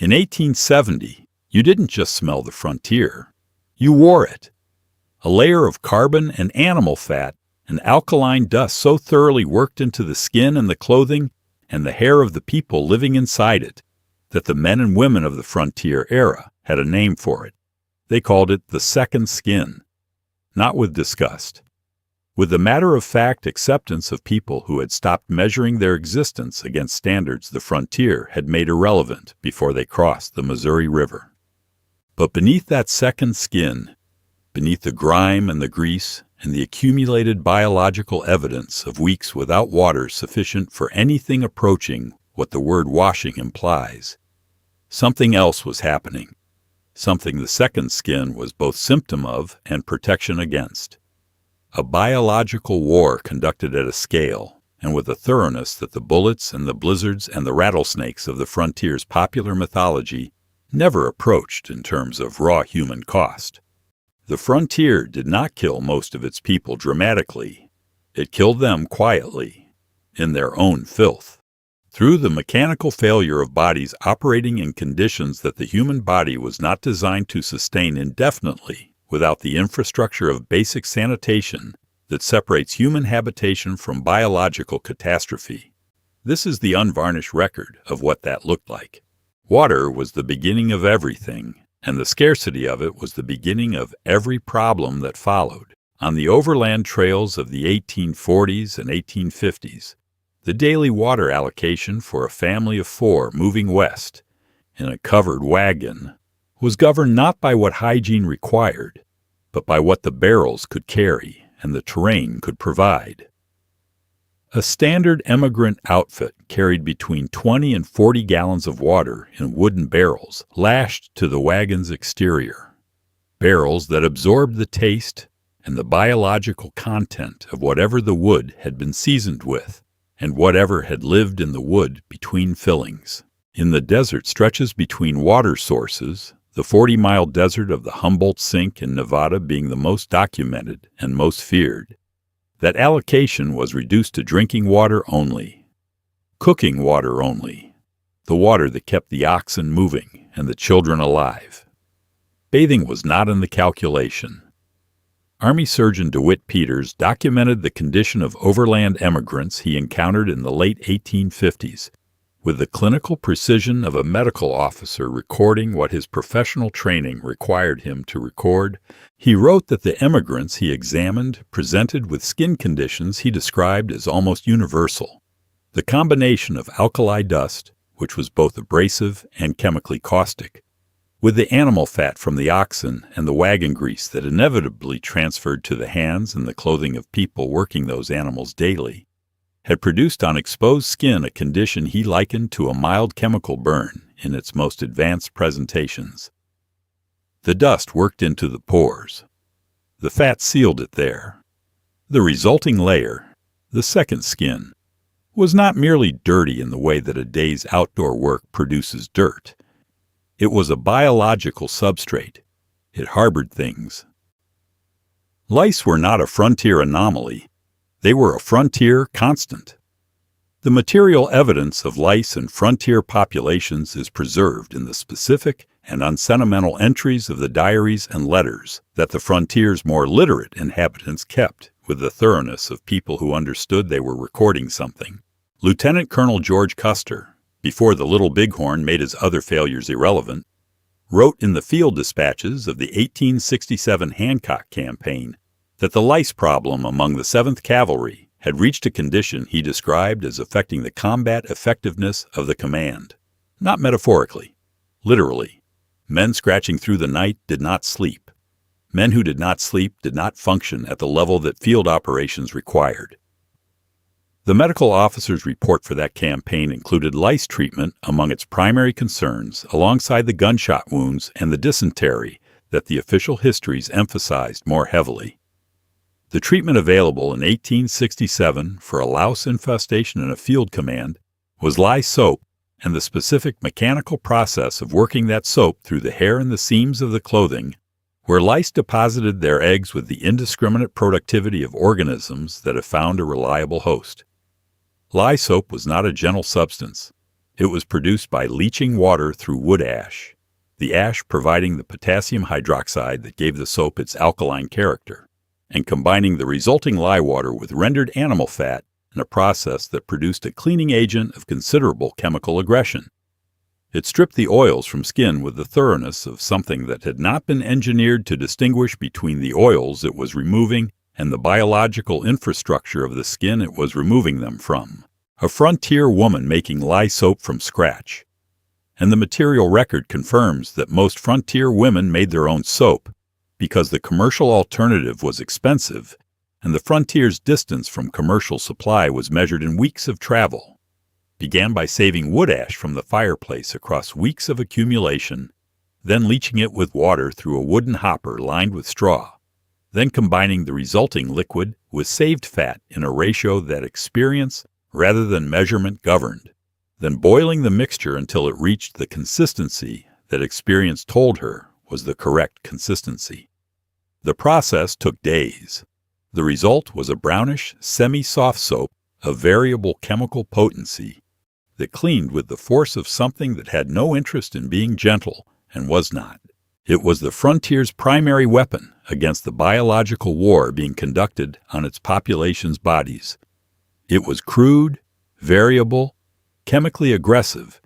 In 1870, you didn't just smell the frontier, you wore it. A layer of carbon and animal fat and alkaline dust so thoroughly worked into the skin and the clothing and the hair of the people living inside it that the men and women of the frontier era had a name for it. They called it the second skin. Not with disgust. With the matter-of-fact acceptance of people who had stopped measuring their existence against standards the frontier had made irrelevant before they crossed the Missouri River. But beneath that second skin, beneath the grime and the grease and the accumulated biological evidence of weeks without water sufficient for anything approaching what the word washing implies, something else was happening, something the second skin was both symptom of and protection against. A biological war conducted at a scale and with a thoroughness that the bullets and the blizzards and the rattlesnakes of the frontier's popular mythology never approached in terms of raw human cost. The frontier did not kill most of its people dramatically. It killed them quietly, in their own filth. Through the mechanical failure of bodies operating in conditions that the human body was not designed to sustain indefinitely, without the infrastructure of basic sanitation that separates human habitation from biological catastrophe. This is the unvarnished record of what that looked like. Water was the beginning of everything, and the scarcity of it was the beginning of every problem that followed. On the overland trails of the 1840s and 1850s, the daily water allocation for a family of 4 moving west in a covered wagon was governed not by what hygiene required, but by what the barrels could carry and the terrain could provide. A standard emigrant outfit carried between 20 and 40 gallons of water in wooden barrels lashed to the wagon's exterior, barrels that absorbed the taste and the biological content of whatever the wood had been seasoned with and whatever had lived in the wood between fillings. In the desert stretches between water sources, the 40-mile desert of the Humboldt Sink in Nevada being the most documented and most feared, that allocation was reduced to drinking water only, cooking water only, the water that kept the oxen moving and the children alive. Bathing was not in the calculation. Army Surgeon DeWitt Peters documented the condition of overland emigrants he encountered in the late 1850s, with the clinical precision of a medical officer recording what his professional training required him to record. He wrote that the emigrants he examined presented with skin conditions he described as almost universal. The combination of alkali dust, which was both abrasive and chemically caustic, with the animal fat from the oxen and the wagon grease that inevitably transferred to the hands and the clothing of people working those animals daily, had produced on exposed skin a condition he likened to a mild chemical burn in its most advanced presentations. The dust worked into the pores. The fat sealed it there. The resulting layer, the second skin, was not merely dirty in the way that a day's outdoor work produces dirt. It was a biological substrate. It harbored things. Lice were not a frontier anomaly. They were a frontier constant. The material evidence of lice in frontier populations is preserved in the specific and unsentimental entries of the diaries and letters that the frontier's more literate inhabitants kept with the thoroughness of people who understood they were recording something. Lieutenant Colonel George Custer, before the Little Bighorn made his other failures irrelevant, wrote in the field dispatches of the 1867 Hancock campaign that the lice problem among the 7th Cavalry had reached a condition he described as affecting the combat effectiveness of the command. Not metaphorically, literally. Men scratching through the night did not sleep. Men who did not sleep did not function at the level that field operations required. The medical officer's report for that campaign included lice treatment among its primary concerns, alongside the gunshot wounds and the dysentery that the official histories emphasized more heavily. The treatment available in 1867 for a louse infestation in a field command was lye soap and the specific mechanical process of working that soap through the hair and the seams of the clothing, where lice deposited their eggs with the indiscriminate productivity of organisms that have found a reliable host. Lye soap was not a gentle substance. It was produced by leaching water through wood ash, the ash providing the potassium hydroxide that gave the soap its alkaline character, and combining the resulting lye water with rendered animal fat in a process that produced a cleaning agent of considerable chemical aggression. It stripped the oils from skin with the thoroughness of something that had not been engineered to distinguish between the oils it was removing and the biological infrastructure of the skin it was removing them from. A frontier woman making lye soap from scratch. And the material record confirms that most frontier women made their own soap because the commercial alternative was expensive and the frontier's distance from commercial supply was measured in weeks of travel. Began by saving wood ash from the fireplace across weeks of accumulation, then leaching it with water through a wooden hopper lined with straw, then combining the resulting liquid with saved fat in a ratio that experience rather than measurement governed, then boiling the mixture until it reached the consistency that experience told her was the correct consistency. The process took days. The result was a brownish, semi-soft soap of variable chemical potency that cleaned with the force of something that had no interest in being gentle and was not. It was the frontier's primary weapon against the biological war being conducted on its population's bodies. It was crude, variable, chemically aggressive,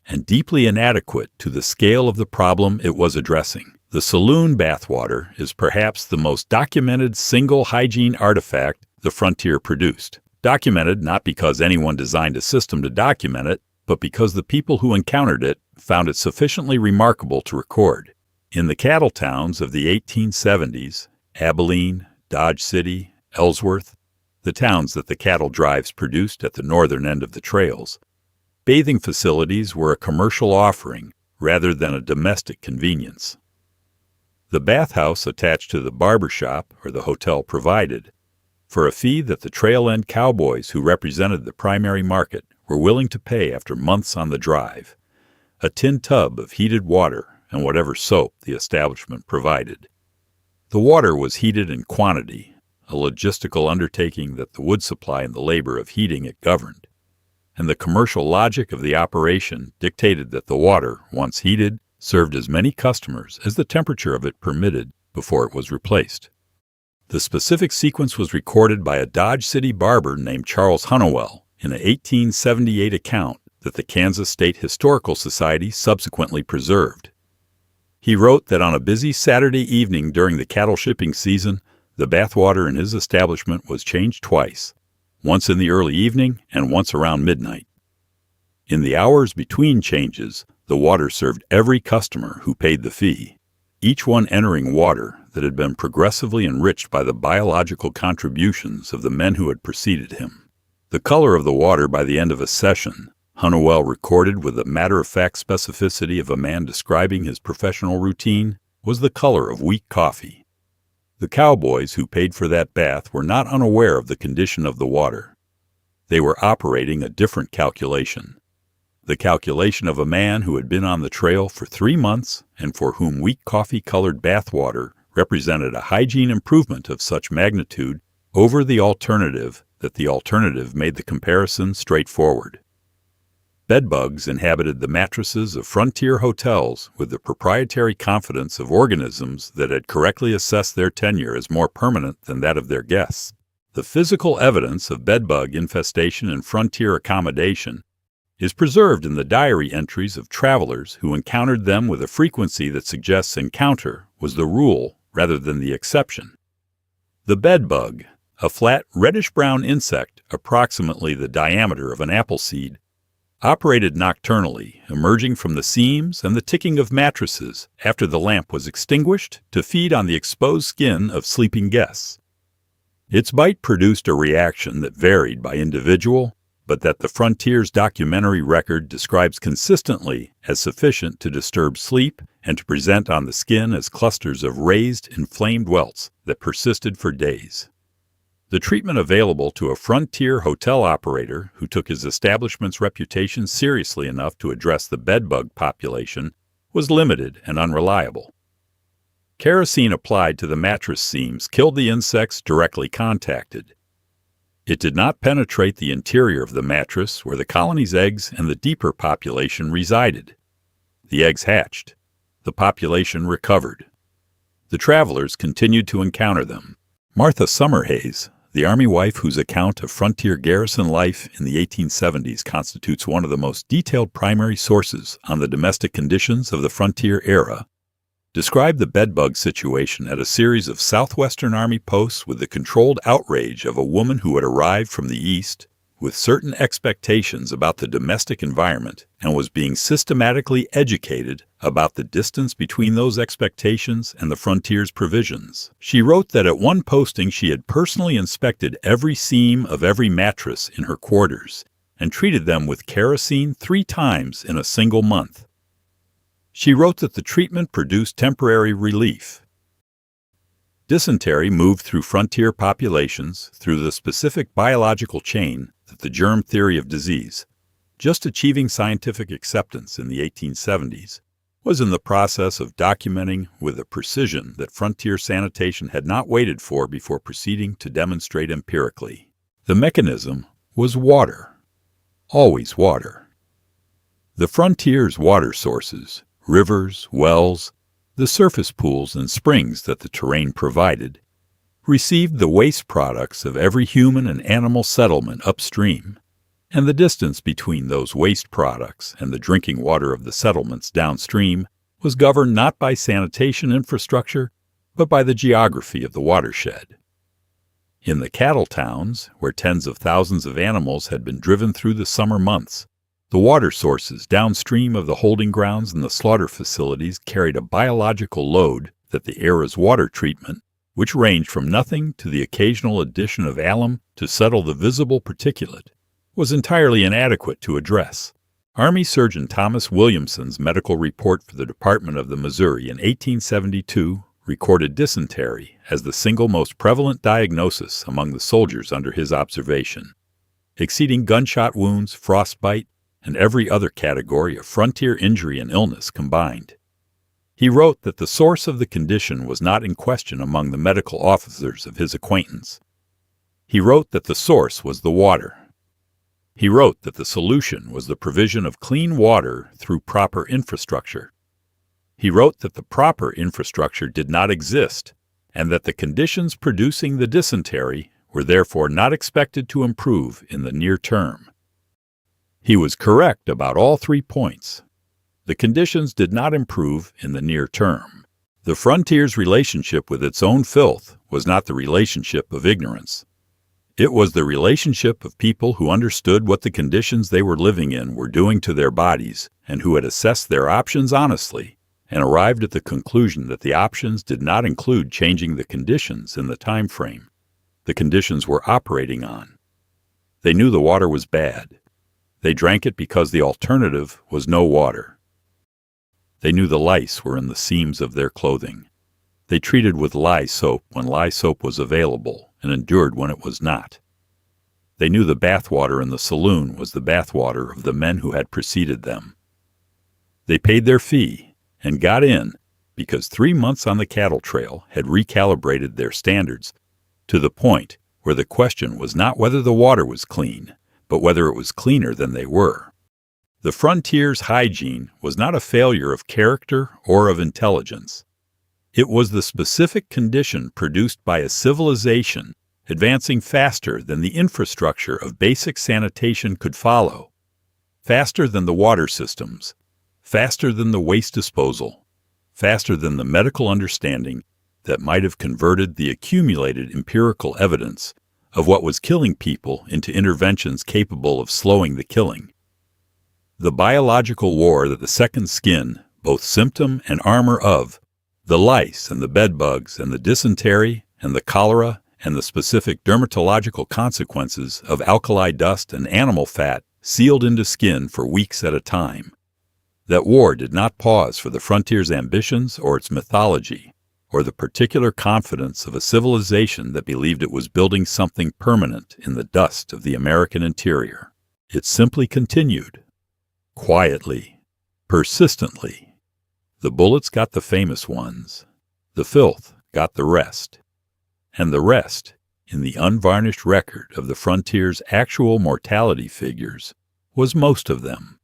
and deeply inadequate to the scale of the problem it was addressing. The saloon bathwater is perhaps the most documented single hygiene artifact the frontier produced. Documented not because anyone designed a system to document it, but because the people who encountered it found it sufficiently remarkable to record. In the cattle towns of the 1870s, Abilene, Dodge City, Ellsworth, the towns that the cattle drives produced at the northern end of the trails, bathing facilities were a commercial offering rather than a domestic convenience. The bathhouse attached to the barber shop or the hotel provided, for a fee that the trail-end cowboys who represented the primary market were willing to pay after months on the drive, a tin tub of heated water and whatever soap the establishment provided. The water was heated in quantity, a logistical undertaking that the wood supply and the labor of heating it governed, and the commercial logic of the operation dictated that the water, once heated, served as many customers as the temperature of it permitted before it was replaced. The specific sequence was recorded by a Dodge City barber named Charles Hunnewell in an 1878 account that the Kansas State Historical Society subsequently preserved. He wrote that on a busy Saturday evening during the cattle shipping season, the bathwater in his establishment was changed twice, once in the early evening and once around midnight. In the hours between changes, the water served every customer who paid the fee, each one entering water that had been progressively enriched by the biological contributions of the men who had preceded him. The color of the water by the end of a session, Hunnewell recorded with the matter-of-fact specificity of a man describing his professional routine, was the color of weak coffee. The cowboys who paid for that bath were not unaware of the condition of the water. They were operating a different calculation. The calculation of a man who had been on the trail for 3 months and for whom weak coffee-colored bathwater represented a hygiene improvement of such magnitude over the alternative that the alternative made the comparison straightforward. Bedbugs inhabited the mattresses of frontier hotels with the proprietary confidence of organisms that had correctly assessed their tenure as more permanent than that of their guests. The physical evidence of bedbug infestation in frontier accommodation is preserved in the diary entries of travelers who encountered them with a frequency that suggests encounter was the rule rather than the exception. The bedbug, a flat reddish-brown insect approximately the diameter of an apple seed, operated nocturnally, emerging from the seams and the ticking of mattresses after the lamp was extinguished to feed on the exposed skin of sleeping guests. Its bite produced a reaction that varied by individual, but that the frontier's documentary record describes consistently as sufficient to disturb sleep and to present on the skin as clusters of raised, inflamed welts that persisted for days. The treatment available to a frontier hotel operator who took his establishment's reputation seriously enough to address the bedbug population was limited and unreliable. Kerosene applied to the mattress seams killed the insects directly contacted. It did not penetrate the interior of the mattress where the colony's eggs and the deeper population resided. The eggs hatched. The population recovered. The travelers continued to encounter them. Martha Summerhays, the Army wife whose account of frontier garrison life in the 1870s constitutes one of the most detailed primary sources on the domestic conditions of the frontier era, described the bedbug situation at a series of Southwestern Army posts with the controlled outrage of a woman who had arrived from the East with certain expectations about the domestic environment and was being systematically educated about the distance between those expectations and the frontier's provisions. She wrote that at one posting she had personally inspected every seam of every mattress in her quarters and treated them with kerosene 3 times in a single month. She wrote that the treatment produced temporary relief. Dysentery moved through frontier populations through the specific biological chain that the germ theory of disease, just achieving scientific acceptance in the 1870s, was in the process of documenting with a precision that frontier sanitation had not waited for before proceeding to demonstrate empirically. The mechanism was water. Always water. The frontier's water sources, rivers, wells, the surface pools and springs that the terrain provided, received the waste products of every human and animal settlement upstream, and the distance between those waste products and the drinking water of the settlements downstream was governed not by sanitation infrastructure, but by the geography of the watershed. In the cattle towns, where tens of thousands of animals had been driven through the summer months, the water sources downstream of the holding grounds and the slaughter facilities carried a biological load that the era's water treatment, which ranged from nothing to the occasional addition of alum to settle the visible particulate, was entirely inadequate to address. Army Surgeon Thomas Williamson's medical report for the Department of the Missouri in 1872 recorded dysentery as the single most prevalent diagnosis among the soldiers under his observation, exceeding gunshot wounds, frostbite, and every other category of frontier injury and illness combined. He wrote that the source of the condition was not in question among the medical officers of his acquaintance. He wrote that the source was the water. He wrote that the solution was the provision of clean water through proper infrastructure. He wrote that the proper infrastructure did not exist, and that the conditions producing the dysentery were therefore not expected to improve in the near term. He was correct about all 3 points. The conditions did not improve in the near term. The frontier's relationship with its own filth was not the relationship of ignorance. It was the relationship of people who understood what the conditions they were living in were doing to their bodies and who had assessed their options honestly and arrived at the conclusion that the options did not include changing the conditions in the time frame the conditions were operating on. They knew the water was bad. They drank it because the alternative was no water. They knew the lice were in the seams of their clothing. They treated with lye soap when lye soap was available and endured when it was not. They knew the bathwater in the saloon was the bathwater of the men who had preceded them. They paid their fee and got in because 3 months on the cattle trail had recalibrated their standards to the point where the question was not whether the water was clean, but whether it was cleaner than they were. The frontier's hygiene was not a failure of character or of intelligence. It was the specific condition produced by a civilization advancing faster than the infrastructure of basic sanitation could follow, faster than the water systems, faster than the waste disposal, faster than the medical understanding that might have converted the accumulated empirical evidence of what was killing people into interventions capable of slowing the killing. The biological war that the second skin, both symptom and armor of, the lice and the bedbugs and the dysentery and the cholera and the specific dermatological consequences of alkali dust and animal fat sealed into skin for weeks at a time. That war did not pause for the frontier's ambitions or its mythology, or the particular confidence of a civilization that believed it was building something permanent in the dust of the American interior. It simply continued. Quietly, persistently. The bullets got the famous ones. The filth got the rest. And the rest, in the unvarnished record of the frontier's actual mortality figures was most of them.